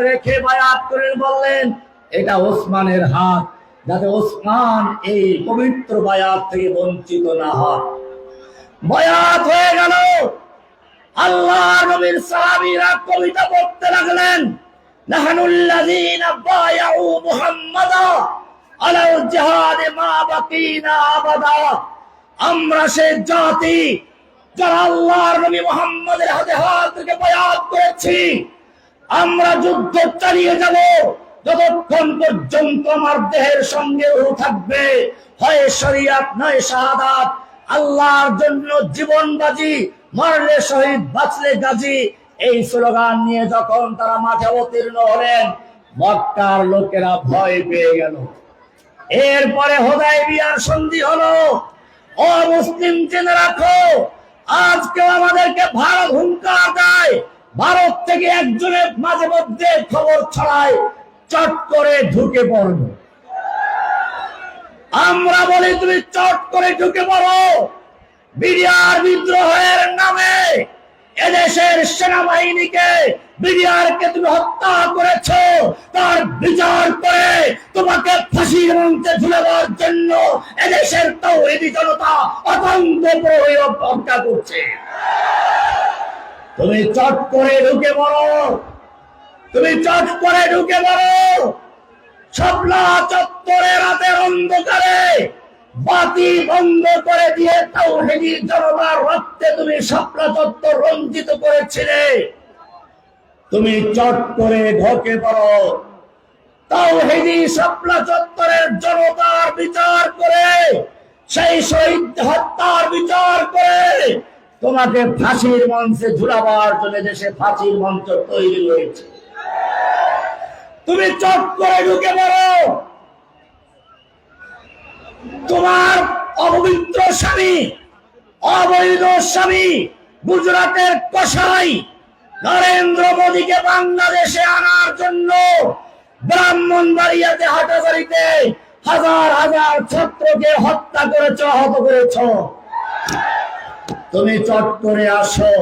রেখে বায়াত করে বললেন এটা ওসমানের হাত, যাতে ওসমান এই পবিত্র বায়াত থেকে বঞ্চিত না হয়। বায়াত হয়ে গেল। আল্লাহ নবীর সাহাবীরা কবিতা পড়তে লাগলেন, নাহানুল্লাযীনা বায়াউ মুহাম্মাদা আলাল জিহাদে মা বাকিনা আবাদা। আমরা সে জাতি যারা আল্লাহর নবী মুহাম্মদের হাতে হাত রেখে বায়াত করেছি, আমরা যুদ্ধ চালিয়ে যাব যতক্ষণ পর্যন্ত আমার দেহের সঙ্গে রূহ থাকবে, হয় শরীয়ত নয় শাহাদাত। আল্লাহর জন্য জীবন বাজি, মরলে শহীদ বাঁচলে গাজী। এই স্লোগান নিয়ে যখন তারা মাঠে অবতীর্ণ হলেন, মক্কার লোকেরা ভয় পেয়ে গেল। এরপরে হুদায়বিয়ার সন্ধি হলো। ও মুসলিম জেনে রাখো, আজকে আমাদেরকে ভারত হুঙ্কার দেয়, ভারত থেকে একজনের মাঝে মধ্যে খবর ছড়ায়, চট করে ঢুকে পড়বে। আমরা বলি তুমি চট করে ঢুকে পড়ো। বিডিআর বিদ্রোহের নামে এদেশের সেনাবাহিনীকে, বিডিআরকে তুমি হত্যা করেছো, তার বিচার করে তোমাকে ফাঁসির মঞ্চে ঝুলে দেওয়ার জন্য এদেশের তাওহীদি জনতা অতন্ত্র প্রহরী অপেক্ষা করছে। তুমি চট করে ঢুকে পড়ো, তুমি চট করে ঢুকে পড়ো। শাপলা চত্বরে রাতের অন্ধকারে বাতি বন্ধ করে দিয়ে তাওহীদি জনতার রক্তে তুমি শাপলা চত্বর রঞ্জিত করেছিলে। তুমি চট করে ঢুকে পড়ো, তাওহীদি শাপলা চত্বরের জনতার বিচার করে, সেই শহীদ হত্যার বিচার করে তোমাকে ফাঁসির মঞ্চে ঝুলাবার জন্য দেশে ফাঁসির মঞ্চ তৈরি হয়েছে। তুমি চট করে ঢুকে পড়ো। তোমার অপবিত্র স্বামী, অবৈধ স্বামী গুজরাটের কসাই নরেন্দ্র মোদীকে বাংলাদেশে আনার জন্য ব্রাহ্মণবাড়িয়াতে হাটাজারিতে হাজার হাজার ছাত্রকে হত্যা করেছ, আহত করেছ। তুমি চট করে আসো,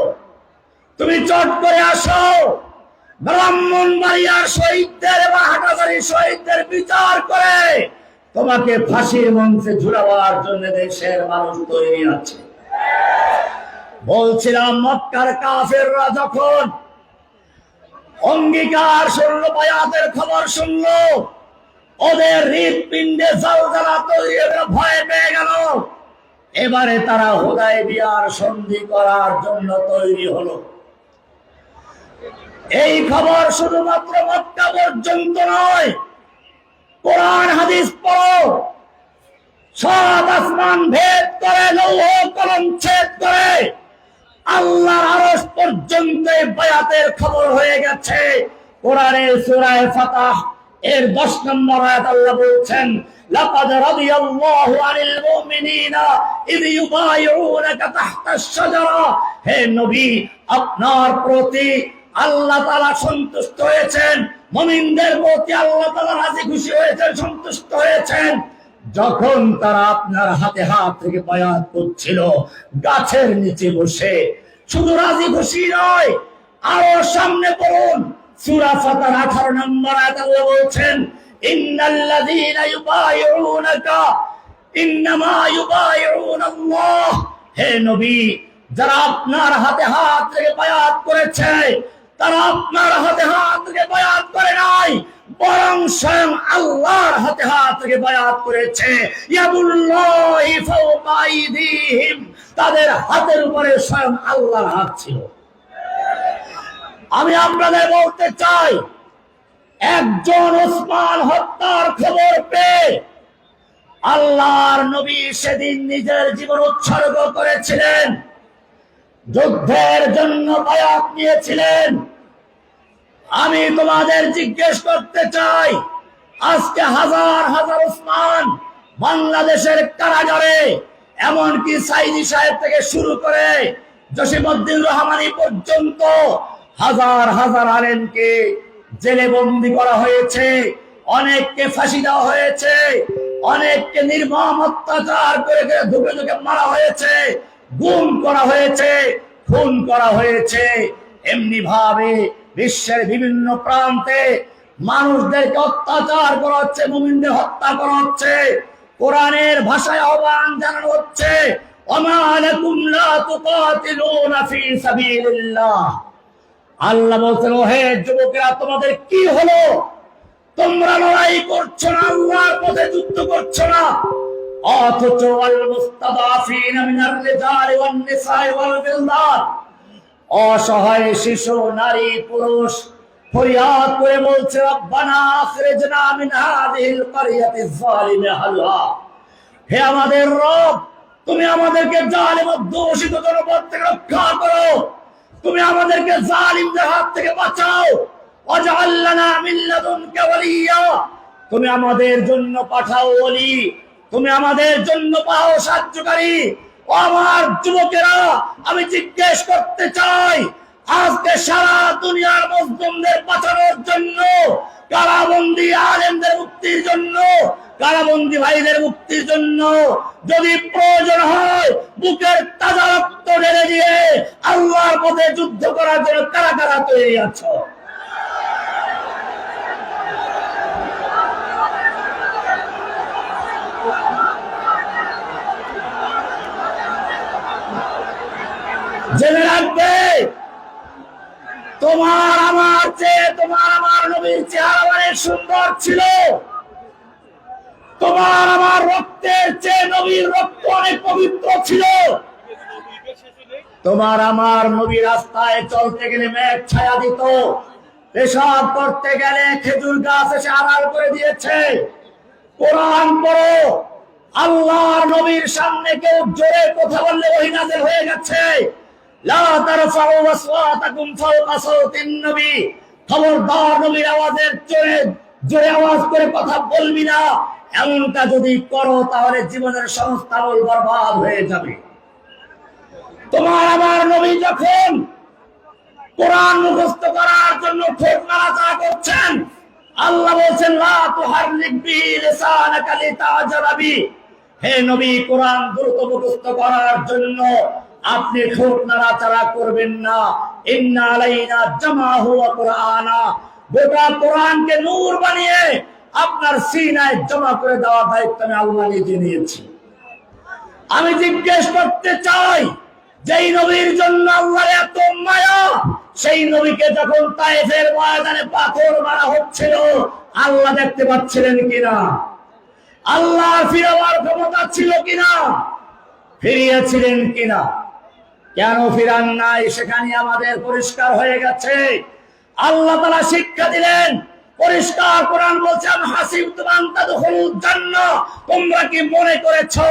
তুমি চট করে আসো। ব্রাহ্মণবাড়িয়ার শহীদদের বা হাটাজারি শহীদদের বিচার করে তোমাকে ফাঁসির মঞ্চে ঝুলাবার জন্য দেশের মানুষ তৈরি আছে। বলছিলাম, মক্কার কাফেররা যখন অঙ্গীকার শুনলো, বায়াতের খবর শুনলো, ওদের হৃৎপিণ্ডে জ্বালা তৈরি হয়ে ভয় পেয়ে গেল। এবারে তারা হুদায়বিয়ার সন্ধি করার জন্য তৈরি হলো। এই খবর শুধুমাত্র মক্কা পর্যন্ত নয়, কোরআন হাদিস পড়ো, সাত আসমান ভেদ করে, লৌহ কলম ছেদ করে আল্লাহর আরশ পর্যন্ত বায়াতের খবর হয়ে গেছে। কোরআনের সূরা ফাতহ এর 10 নম্বর আয়াত আল্লাহ বলছেন, লাকাদ রাদিয়াল্লাহু আনিল মুমিনিনা ইয ইউবাইউনাকা তাহতাশ শাজারা। হে নবী, আপনার প্রতি আল্লাহ তাআলা সন্তুষ্ট হয়েছেন, মুমিনদের প্রতি আল্লাহ তাআলা রাজি খুশি হয়েছেন, সন্তুষ্ট হয়েছেন যখন তারা আপনার হাতে হাত থেকে বায়াত করছিল গাছের নিচে বসে। শুধু রাজি খুশি নয়, আরো সামনে পড়ুন, সূরা ফাতহ 18 নম্বর আয়াত আল্লাহ বলছেন, ইন্নাল্লাযীনা ইউবাইউনাকা ইন্নামা ইউবাইউনাল্লাহ। হে নবী, যারা আপনার হাতে হাত রেখে বায়াত করেছে, তারা আপনার হাতে হাত রেখে বায়াত করে নাই, বরং স্বয়ং আল্লাহর হাতে হাত রেখে বায়াত করেছে। ইয়াদুল্লাহি ফাওকা আইদিহিম, তাদের হাতের উপরে স্বয়ং আল্লাহর হাত ছিল। আমি আপনাদের বলতে চাই, একজন ওসমান হত্যার খবর পেয়ে আল্লাহর নবী সেদিন নিজের জীবন উৎসর্গ করেছিলেন, যুদ্ধের জন্য বায়াত নিয়েছিলেন। আমি তোমাদের জিজ্ঞেস করতে চাই, আজকে হাজার হাজার ওসমান বাংলাদেশের কারাগারে, এমনকি সাইদি সাহেব থেকে শুরু করে জসিমউদ্দিন রহমানী পর্যন্ত হাজার হাজার আলেমকে জেলে বন্দী করা হয়েছে, অনেককে ফাঁসি দেওয়া হয়েছে, অনেককে নির্মম অত্যাচার করে ধুকে ধুকে মারা হয়েছে, গুম করা হয়েছে, খুন করা হয়েছে। এমনি ভাবে বিশ্বের বিভিন্ন প্রান্তে মানুষদেরকে অত্যাচার করা হচ্ছে, মুমিনদের হত্যা করা হচ্ছে। কোরআনের ভাষায় আহ্বান জানানো হচ্ছে, ওমা লাকুম লা তুকাতিলুনা ফি সাবিলিল্লাহ। আল্লাহ বলছেন, হে যুবকেরা, তোমাদের কি হলো? তোমরা লড়াই করছো না, আল্লাহর পথে যুদ্ধ করছো না, অথচ আল মুস্তাদাফিনা মিনার রিজালি ওয়ান নিসাই ওয়াল বিলদান, অসহায় শিশু, নারী, পুরুষ ফরিয়াদ করে বলছে, রব্বানা আখরিজনা মিন হাযিহিল ক্বরিয়াতিজ যালিমি আহলুহা। হে আমাদের রব, তুমি আমাদেরকে জালিম ও দূষিত জনপদ থেকে রক্ষা করো, তুমি আমাদেরকে জালিমদের হাত থেকে বাঁচাও। ওয়াজআল লানা মিন লাদুনকা ওয়ালিয়্যা, তুমি আমাদের জন্য পাঠাও ওলি, তুমি আমাদের জন্য পাও সাহায্যকারী। ও আমার যুবকেরা, আমি জিজ্ঞেস করতে চাই, আজকে সারা দুনিয়ার মুসলিমদের বাঁচানোর জন্য, কারাবন্দী আলেমদের মুক্তির জন্য, কারাবন্দী ভাইদের মুক্তির জন্য যদি প্রয়োজন হয় বুকের তাজা রক্ত ঢেলে দিয়ে আল্লাহর পথে যুদ্ধ করার জন্য কারা কারা তৈরি আছো? জেনে রাখবে, তোমার আমার চেয়ে তোমার আমার নবীর চেহারা অনেক সুন্দর ছিল। তোমার আমার রক্তের চেয়ে নবীর রক্ত অনেক পবিত্র ছিল। তোমার আমার নবী রাস্তায় চলতে গেলে মেঘ ছায়া দিত, পেশাব করতে গেলে খেজুর গাছ এসে আড়াল করে দিয়েছে। কোরআন পড়ো, আল্লাহর নবীর সামনে কেউ জোরে কথা বললে ওহী নাযিল হয়ে গেছে। লা তারফাউ আসওয়াতাকুম ফাওকা সাওতিন নবী, খবরদার নবীর আওয়াজের জোরে জোরে আওয়াজ করে কথা বলবি না। এমনটা যদি করো তাহলে জীবনের সমস্ত আমল বরবাদ হয়ে যাবে। তোমার আমার নবী যখন কোরআন মুখস্থ করার জন্য ঠোঁট নাড়াচাড়া করছেন, আল্লাহ বলছেন, লা তুহাররিক বিহি লিসানাকা লিতা'জালা বিহি, হে নবী, কোরআন দ্রুত মুখস্থ করার জন্য আপনি ঠোঁট নাড়াচাড়া করবেন না। ইন্না আলাইনা জামাহু ওয়া কুরআনা, গোটা কোরআনকে নূর বানিয়ে আপনার সিনায় জমা করে দেওয়ার দায়িত্ব আমি আল্লাহ নিজে নিয়েছি। আমি জিজ্ঞেস করতে চাই, যেই নবীর জন্য আল্লাহর এত মায়া, সেই নবীকে যখন তায়েফের ময়দানে পাথর মারা হচ্ছিল, আল্লাহ দেখতে পাচ্ছিলেন কিনা? আল্লাহ ফিরাবার ক্ষমতা ছিল কিনা? ফিরিয়েছিলেন কিনা? কেন ফিরান নাই? সেখানে আমাদের পরিষ্কার হয়ে গেছে। আল্লাহ তাআলা শিক্ষা দিলেন, পরিষ্কার কোরআন বলছে, আম হাসিবতুম আন তাদখুলুল জান্নাহ, তোমরা কি মনে করেছো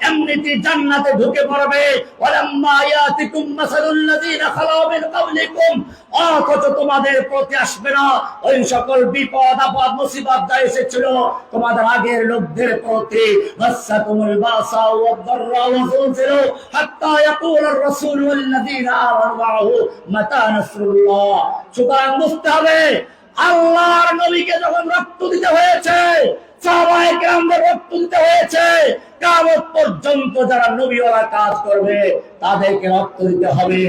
এমনিতে জান্নাতে ঢুকে পড়বে? ওয়ালাম্মা ইয়াতিকুম মাসালুল লাযিনা খালাউ মিন ক্বাবলিকুম, অথচ তোমাদের প্রতি আসবে না ওই সকল বিপদ আপদ মুসিবত যা এসেছিল তোমাদের আগের লোকদের প্রতি। মাসাতুমুল বাসা ওয়াদ দাররা ওয়া যুলজিলু হাত্তা ইয়াকুলার রাসূল ওয়াল লাযিনা আমানু মাআহু মাতা নাসরুল্লাহ। সুতরাং বুঝতে হবে, আল্লাহর নবীকে যখন রক্ত দিতে হয়েছে, সাহাবায়ে কেরামদের রক্ত দিতে হয়েছে, কিয়ামত পর্যন্ত যারা নবীওয়ালা কাজ করবে তাদেরকে রক্ত দিতে হবে।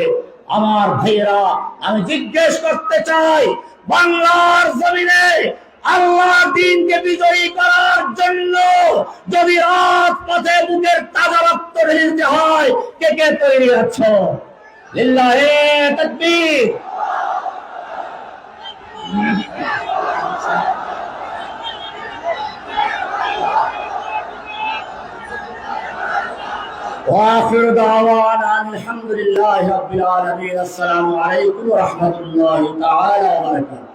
আমার ভাইয়েরা, আমি জিজ্ঞেস করতে চাই, বাংলার জমিনে আল্লাহর দ্বীনকে বিজয়ী করার জন্য যদি রাজপথে বুকের তাজা রক্ত ঢেলতে হয়, কে কে তৈরি আছো? লিল্লাহি তাকবীর। وآخر دعوانا الحمد لله رب العالمين. السلام عليكم ورحمة الله تعالى وبركاته.